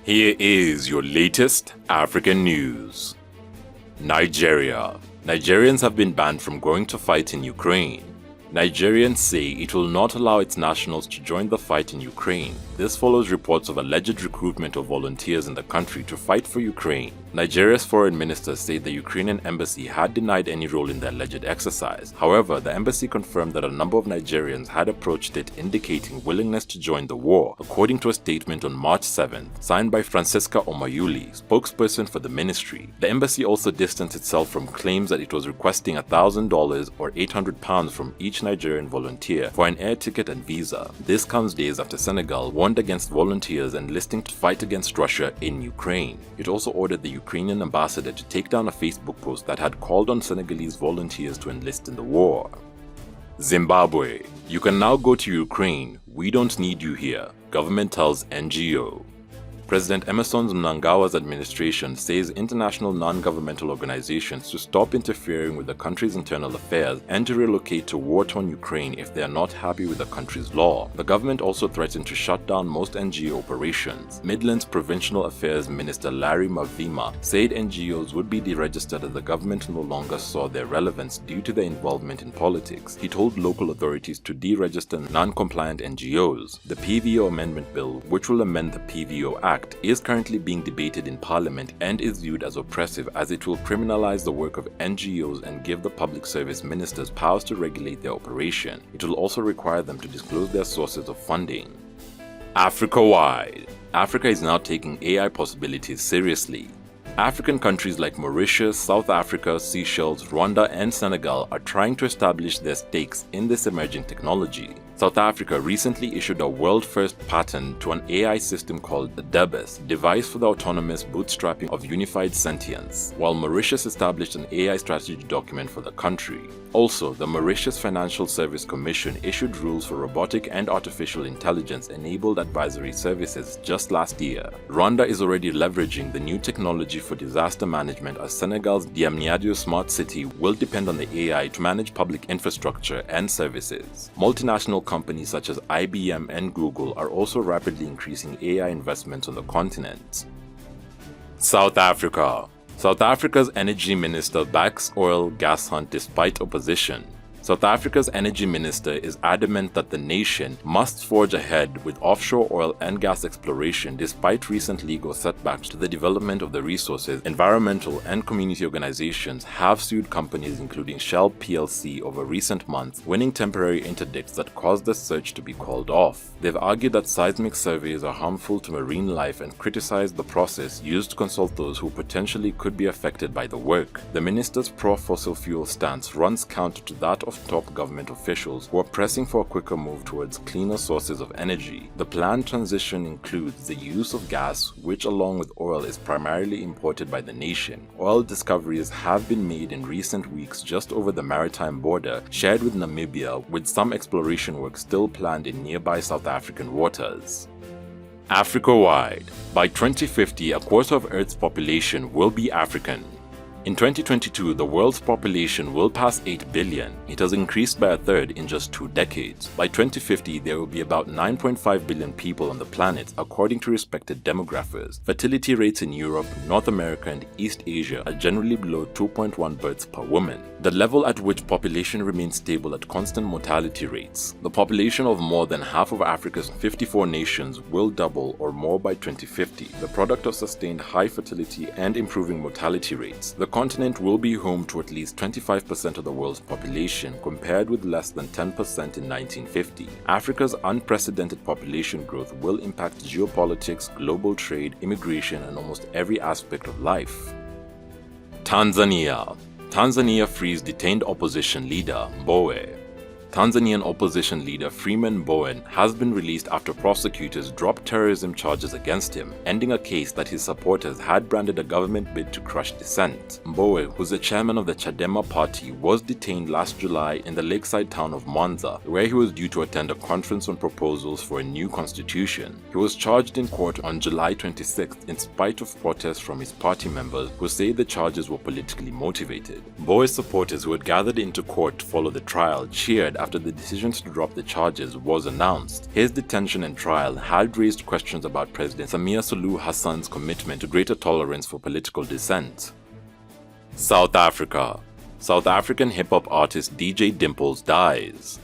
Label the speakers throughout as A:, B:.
A: Here is your latest African news. Nigeria. Nigerians have been banned from going to fight in Ukraine. Nigerians say it will not allow its nationals to join the fight in Ukraine. This follows reports of alleged recruitment of volunteers in the country to fight for Ukraine. Nigeria's foreign minister said the Ukrainian embassy had denied any role in the alleged exercise. However, the embassy confirmed that a number of Nigerians had approached it indicating willingness to join the war, according to a statement on March 7th, signed by Francisca Omayuli, spokesperson for the ministry. The embassy also distanced itself from claims that it was requesting $1,000 or £800 from each Nigerian volunteer for an air ticket and visa. This comes days after Senegal warned against volunteers enlisting to fight against Russia in Ukraine. It also ordered the Ukrainian ambassador to take down a Facebook post that had called on Senegalese volunteers to enlist in the war. Zimbabwe. You can now go to Ukraine. We don't need you here. Government tells NGO. President Emerson Mnangagwa's administration says international non-governmental organizations to stop interfering with the country's internal affairs and to relocate to war-torn Ukraine if they are not happy with the country's law. The government also threatened to shut down most NGO operations. Midlands Provincial Affairs Minister Larry Mavima said NGOs would be deregistered as the government no longer saw their relevance due to their involvement in politics. He told local authorities to deregister non-compliant NGOs. The PVO Amendment Bill, which will amend the PVO Act, is currently being debated in Parliament and is viewed as oppressive as it will criminalize the work of NGOs and give the public service ministers powers to regulate their operation. It will also require them to disclose their sources of funding. Africa-wide. Africa is now taking AI possibilities seriously. African countries like Mauritius, South Africa, Seychelles, Rwanda, and Senegal are trying to establish their stakes in this emerging technology. South Africa recently issued a world-first patent to an AI system called the Dimplez, device for the autonomous bootstrapping of unified sentience, while Mauritius established an AI strategy document for the country. Also, the Mauritius Financial Service Commission issued rules for robotic and artificial intelligence-enabled advisory services just last year. Rwanda is already leveraging the new technology for disaster management as Senegal's Diamniadio Smart City will depend on the AI to manage public infrastructure and services. Multinational companies such as IBM and Google are also rapidly increasing AI investments on the continent. South Africa. South Africa's energy minister backs oil gas hunt despite opposition. South Africa's energy minister is adamant that the nation must forge ahead with offshore oil and gas exploration despite recent legal setbacks to the development of the resources. Environmental and community organizations have sued companies including Shell plc over recent months, winning temporary interdicts that caused the search to be called off. They've argued that seismic surveys are harmful to marine life and criticized the process used to consult those who potentially could be affected by the work. The minister's pro-fossil fuel stance runs counter to that of top government officials who are pressing for a quicker move towards cleaner sources of energy. The planned transition includes the use of gas, which along with oil is primarily imported by the nation. Oil discoveries have been made in recent weeks just over the maritime border shared with Namibia, with some exploration work still planned in nearby South African waters. Africa-wide. By 2050, a quarter of Earth's population will be African. In 2022, the world's population will pass 8 billion. It has increased by a third in just 2 decades. By 2050, there will be about 9.5 billion people on the planet, according to respected demographers. Fertility rates in Europe, North America, and East Asia are generally below 2.1 births per woman, the level at which population remains stable at constant mortality rates. The population of more than half of Africa's 54 nations will double or more by 2050, the product of sustained high fertility and improving mortality rates. The continent will be home to at least 25% of the world's population, compared with less than 10% in 1950. Africa's unprecedented population growth will impact geopolitics, global trade, immigration, and almost every aspect of life. Tanzania. Tanzania frees detained opposition leader Mbowe. Tanzanian opposition leader Freeman Mbowe has been released after prosecutors dropped terrorism charges against him, ending a case that his supporters had branded a government bid to crush dissent. Mbowe, who's the chairman of the Chadema party, was detained last July in the lakeside town of Mwanza, where he was due to attend a conference on proposals for a new constitution. He was charged in court on July 26th in spite of protests from his party members who say the charges were politically motivated. Mbowe's supporters who had gathered into court to follow the trial cheered after the decision to drop the charges was announced. His detention and trial had raised questions about President Samia Suluhu Hassan's commitment to greater tolerance for political dissent. South Africa. South African hip-hop artist DJ Dimplez dies.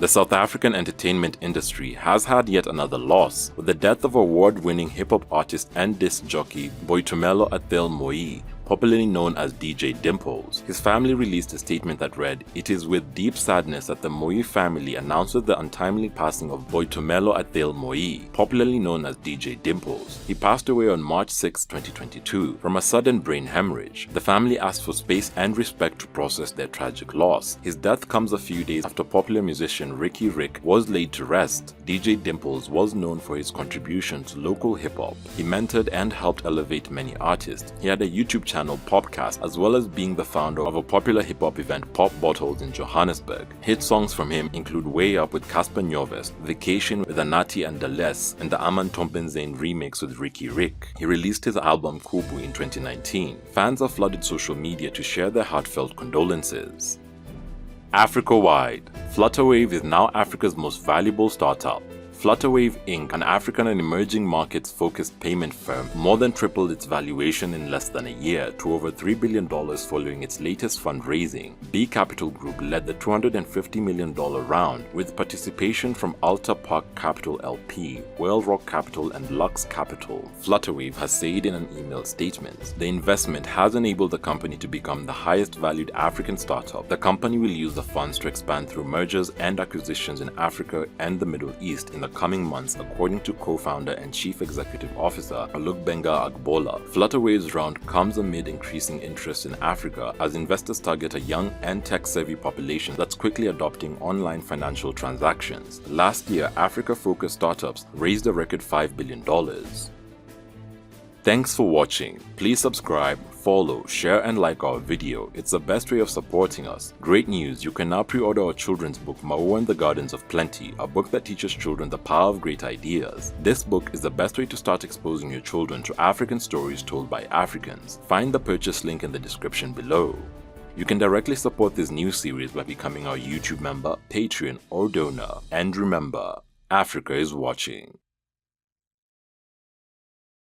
A: The South African entertainment industry has had yet another loss, with the death of award-winning hip-hop artist and disc jockey Boitumelo Mbowe, popularly known as DJ Dimplez. His family released a statement that read, "It is with deep sadness that the Mbowe family announces the untimely passing of Boitumelo Mbowe, popularly known as DJ Dimplez. He passed away on March 6, 2022, from a sudden brain hemorrhage. The family asked for space and respect to process their tragic loss. His death comes a few days after popular musician Ricky Rick was laid to rest. DJ Dimplez was known for his contribution to local hip-hop. He mentored and helped elevate many artists. He had a YouTube channel Popcast, as well as being the founder of a popular hip-hop event Pop Bottles in Johannesburg. Hit songs from him include Way Up with Casper Nyovest, Vacation with Anati and Dales, and the Aman Tompenzane remix with Ricky Rick. He released his album Kubu in 2019. Fans have flooded social media to share their heartfelt condolences. Africa-wide, Flutterwave is now Africa's most valuable startup. Flutterwave Inc., an African and emerging markets-focused payment firm, more than tripled its valuation in less than a year to over $3 billion following its latest fundraising. B Capital Group led the $250 million round, with participation from Alta Park Capital LP, Whale Rock Capital and Lux Capital. Flutterwave has said in an email statement, "The investment has enabled the company to become the highest-valued African startup. The company will use the funds to expand through mergers and acquisitions in Africa and the Middle East in the coming months," according to co-founder and chief executive officer Olugbenga Agbola. Flutterwave's round comes amid increasing interest in Africa as investors target a young and tech-savvy population that's quickly adopting online financial transactions. Last year, Africa-focused startups raised a record $5 billion. Thanks for watching. Please subscribe, follow, share and like our video. It's the best way of supporting us. Great news, you can now pre-order our children's book Mbowe and the Gardens of Plenty, a book that teaches children the power of great ideas. This book is the best way to start exposing your children to African stories told by Africans. Find the purchase link in the description below. You can directly support this new series by becoming our YouTube member, Patreon or donor. And remember, Africa is watching.